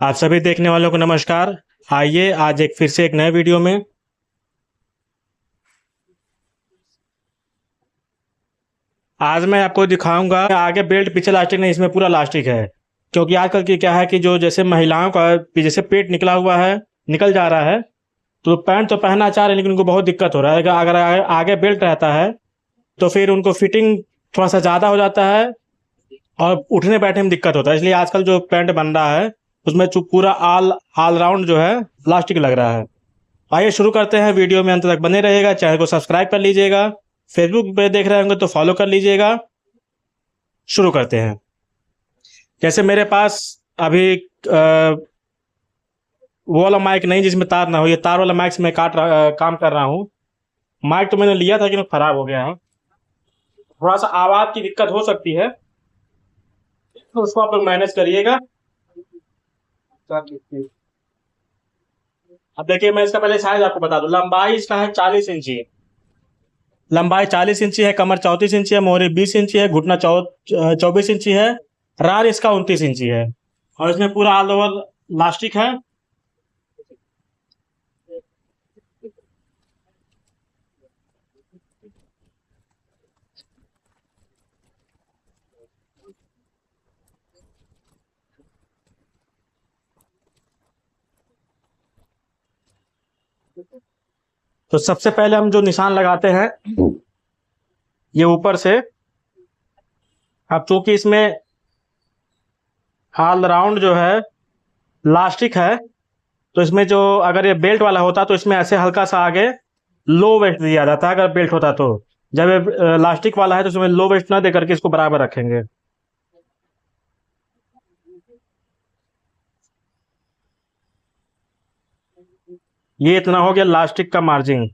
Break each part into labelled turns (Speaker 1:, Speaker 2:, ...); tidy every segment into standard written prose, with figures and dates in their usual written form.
Speaker 1: आप सभी देखने वालों को नमस्कार। आइए आज एक फिर से एक नए वीडियो में आज मैं आपको दिखाऊंगा आगे बेल्ट पीछे लास्टिक नहीं, इसमें पूरा लास्टिक है। क्योंकि आजकल की क्या है कि जो जैसे महिलाओं का जैसे पेट निकला हुआ है, निकल जा रहा है, तो पैंट तो पहनना चाह रहे हैं लेकिन उनको बहुत दिक्कत हो रहा है। अगर आगे बेल्ट रहता है तो फिर उनको फिटिंग थोड़ा सा ज़्यादा हो जाता है और उठने बैठने में दिक्कत होता है। इसलिए आजकल जो पैंट बन रहा है उसमें पूरा ऑल राउंड जो है प्लास्टिक लग रहा है। आइए शुरू करते हैं। वीडियो में अंत तक बने रहिएगा। चैनल को सब्सक्राइब कर लीजिएगा। फेसबुक पे देख रहे होंगे तो फॉलो कर लीजिएगा। शुरू करते हैं। जैसे मेरे पास अभी वो वाला माइक नहीं जिसमें तार ना हो, ये तार वाला माइक से मैं काम कर रहा हूँ। माइक तो मैंने लिया था लेकिन खराब हो गया है। थोड़ा सा आवाज की दिक्कत हो सकती है, तो उसको आप लोग मैनेज करिएगा। अब देखिए, मैं इसका पहले साइज आपको बता दूं। लंबाई इसका है 40 इंची। लंबाई 40 इंची है, कमर 34 इंची है, मोहरी 20 इंची है, घुटना 24 इंची है, रार इसका 29 इंची है। और इसमें पूरा ऑल ओवर प्लास्टिक है। तो सबसे पहले हम जो निशान लगाते हैं ये ऊपर से। अब चूंकि इसमें ऑल राउंड जो है प्लास्टिक है, तो इसमें जो अगर ये बेल्ट वाला होता तो इसमें ऐसे हल्का सा आगे लो वेस्ट दिया जाता है अगर बेल्ट होता तो। जब ये लास्टिक वाला है तो इसमें लो वेस्ट ना दे करके इसको बराबर रखेंगे। ये इतना हो गया लास्टिक का मार्जिन।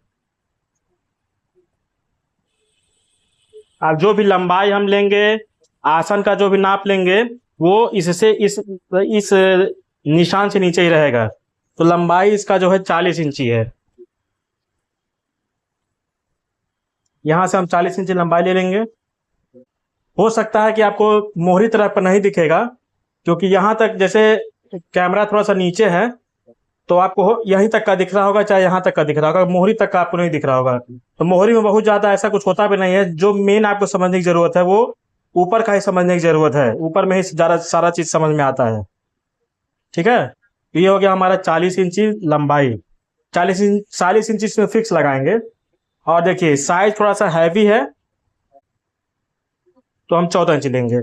Speaker 1: और जो भी लंबाई हम लेंगे, आसन का जो भी नाप लेंगे, वो इससे इस निशान से नीचे ही रहेगा। तो लंबाई इसका जो है 40 इंची है। यहां से हम 40 इंची लंबाई ले लेंगे। हो सकता है कि आपको मोहरी तरफ पर नहीं दिखेगा, क्योंकि यहाँ तक जैसे कैमरा थोड़ा सा नीचे है, तो आपको यहीं तक का दिख रहा होगा, चाहे यहाँ तक का दिख रहा होगा, मोहरी तक का आपको नहीं दिख रहा होगा। तो मोहरी में बहुत ज्यादा ऐसा कुछ होता भी नहीं है। जो मेन आपको समझने की जरूरत है वो ऊपर का ही समझने की जरूरत है। ऊपर में ही ज्यादा सारा चीज समझ में आता है। ठीक है, तो ये हो गया हमारा 40 इंची लंबाई। 40 इंची इसमें फिक्स लगाएंगे। और देखिए साइज थोड़ा सा हैवी है, तो हम 14 इंची लेंगे।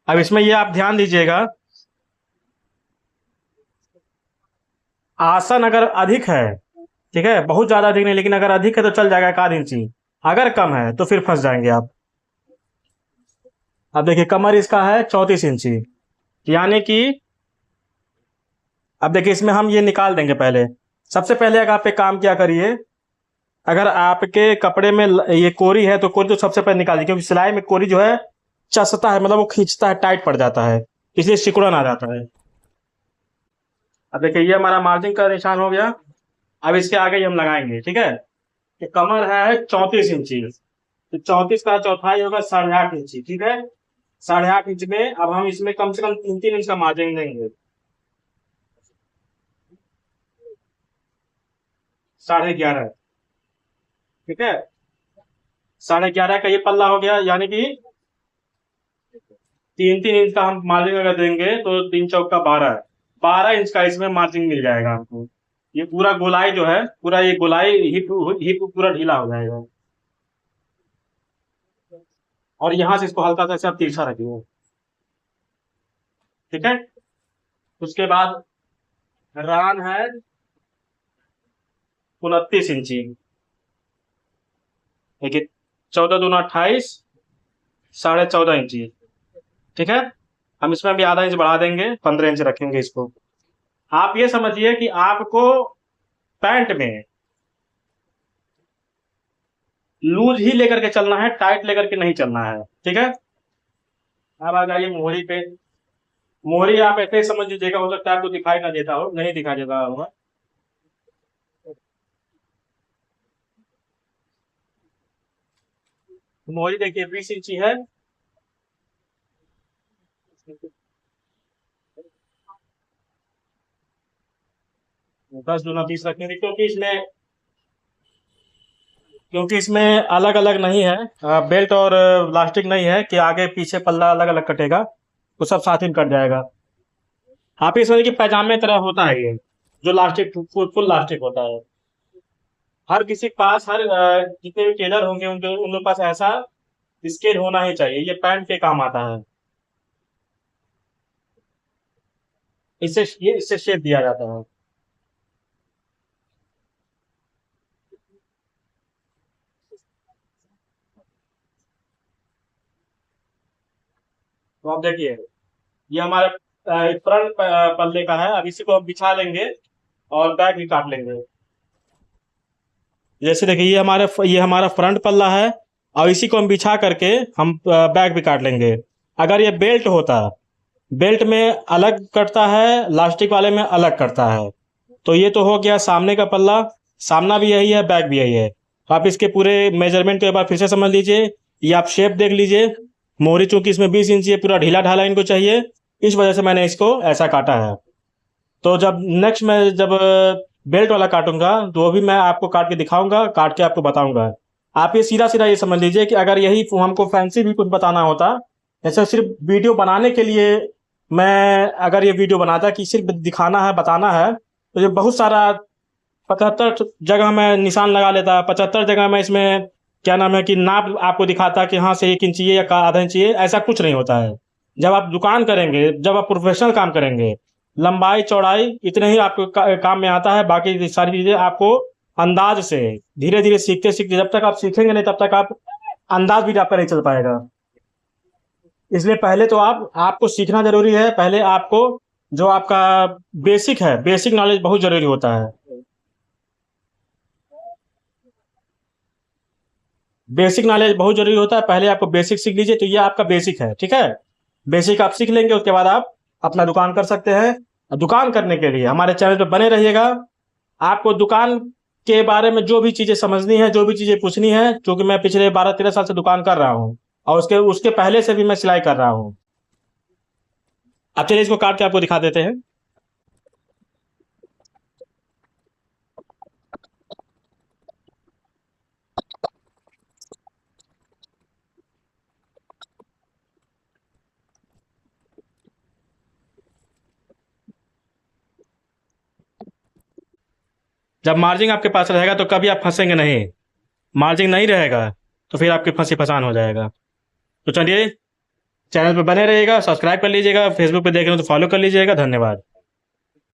Speaker 1: अब इसमें ये आप ध्यान दीजिएगा, आसन अगर अधिक है, ठीक है, बहुत ज्यादा अधिक नहीं, लेकिन अगर अधिक है तो चल जाएगा 1 आध इंची। अगर कम है तो फिर फंस जाएंगे आप। अब देखिए कमर इसका है 34 इंची, यानी कि अब देखिए इसमें हम ये निकाल देंगे पहले। सबसे पहले अगर आप एक काम क्या करिए, अगर आपके कपड़े में ये कोरी है तो कोरी तो सबसे पहले निकाल दीजिए, क्योंकि सिलाई में कोरी जो है चसता है, मतलब वो खींचता है, टाइट पड़ जाता है, इसलिए सिकुड़न आ जाता है। अब देखिए ये हमारा मार्जिन का निशान हो गया। अब इसके आगे ही हम लगाएंगे। ठीक है, कि कमर है 34 इंची, तो 34 का चौथाई होगा 8.5 इंची। ठीक है, 8.5 इंच में अब हम इसमें कम से कम 3-3 इंच का मार्जिन देंगे। 11.5। ठीक है, 11.5 का ये पल्ला हो गया, यानी कि 3-3 इंच का हम मार्जिन अगर देंगे तो 3 चौका 12, 12 इंच का इसमें मार्जिन मिल जाएगा हमको। ये पूरा गोलाई जो है, पूरा ये गोलाई हिप हिप पूरा ढीला हो जाएगा। और यहाँ से इसको हल्का सा ऐसे आप तिरछा रखिए। ठीक है, उसके बाद रान है 29 इंची। देखिए 14 दूना 28, 14.5 इंची। ठीक है, हम इसमें भी आधा इंच बढ़ा देंगे, 15 इंच रखेंगे इसको। आप ये समझिए कि आपको पैंट में लूज ही लेकर के चलना है, टाइट लेकर के नहीं चलना है। ठीक है, अब आ जाइए मोहरी पे। मोहरी आप ऐसे ही समझ लीजिएगा, हो सकता है आपको दिखाई ना देता हो, नहीं दिखाई देता होगा। मोहरी देखिए 20 इंची है। 10 दूना 20 रखने दी, क्योंकि इसमें अलग अलग नहीं है, बेल्ट और लास्टिक नहीं है कि आगे पीछे पल्ला अलग अलग कटेगा, वो सब साथ ही कट जाएगा। आप ये समझिए कि पैजामे तरह होता है ये, जो लास्टिक फुल लास्टिक होता है। हर किसी के पास, हर जितने भी टेलर होंगे उनके उन लोग के पास ऐसा स्केल होना ही चाहिए, ये पैंट के काम आता है। इससे शेप दिया जाता है। तो आप देखिए, ये हमारे फ्रंट पल्ले का है। अब इसी को हम बिछा लेंगे और बैक भी काट लेंगे। जैसे देखिए, ये हमारा फ्रंट पल्ला है, और इसी को हम बिछा करके हम बैक भी काट लेंगे। अगर ये बेल्ट होता, बेल्ट में अलग कटता है, लास्टिक वाले में अलग कटता है। तो ये तो हो गया सामने का पल्ला, सामना भी यही है, बैक भी यही है। तो आप इसके पूरे मेजरमेंट को एक बार फिर से समझ लीजिए। ये आप शेप देख लीजिए। मोहरी चूंकि इसमें 20 इंची है, पूरा ढीला ढाला इनको चाहिए, इस वजह से मैंने इसको ऐसा काटा है। तो जब बेल्ट वाला काटूंगा तो वो भी मैं आपको काट के दिखाऊंगा, काट के आपको बताऊंगा। आप ये सीधा सीधा ये समझ लीजिए कि अगर यही हमको फैंसी भी कुछ बताना होता, जैसे सिर्फ वीडियो बनाने के लिए मैं अगर ये वीडियो बनाता कि सिर्फ दिखाना है, बताना है, तो ये बहुत सारा 75 जगह मैं निशान लगा लेता, 75 जगह मैं इसमें क्या नाम है कि नाप आपको दिखाता कि हाँ से 1 इंच चाहिए या आधा इंच चाहिए। ऐसा कुछ नहीं होता है। जब आप दुकान करेंगे, जब आप प्रोफेशनल काम करेंगे, लंबाई चौड़ाई इतने ही आपको काम में आता है। बाकी सारी चीजें आपको अंदाज से, धीरे धीरे सीखते सीखते, जब तक आप सीखेंगे नहीं तब तक आप अंदाज भी आपका नहीं चल पाएगा। इसलिए पहले तो आपको सीखना जरूरी है। पहले आपको जो आपका बेसिक है, बेसिक नॉलेज बहुत जरूरी होता है। बेसिक नॉलेज बहुत जरूरी होता है। पहले आपको बेसिक सीख लीजिए, तो ये आपका बेसिक है, ठीक है। बेसिक आप सीख लेंगे, उसके बाद आप अपना दुकान कर सकते हैं। दुकान करने के लिए हमारे चैनल पर बने रहिएगा। आपको दुकान के बारे में जो भी चीजें समझनी है, जो भी चीजें पूछनी है, क्योंकि मैं पिछले 12-13 साल से दुकान कर रहा हूँ, और उसके उसके पहले से भी मैं सिलाई कर रहा हूँ। अब चलिए इसको काट के आपको दिखा देते हैं। जब मार्जिन आपके पास रहेगा तो कभी आप फंसेंगे नहीं। मार्जिन नहीं रहेगा तो फिर आपकी फंसी फसान हो जाएगा। तो चलिए, चैनल पर बने रहिएगा, सब्सक्राइब कर लीजिएगा, फेसबुक पे देख रहे हो तो फॉलो कर लीजिएगा। धन्यवाद।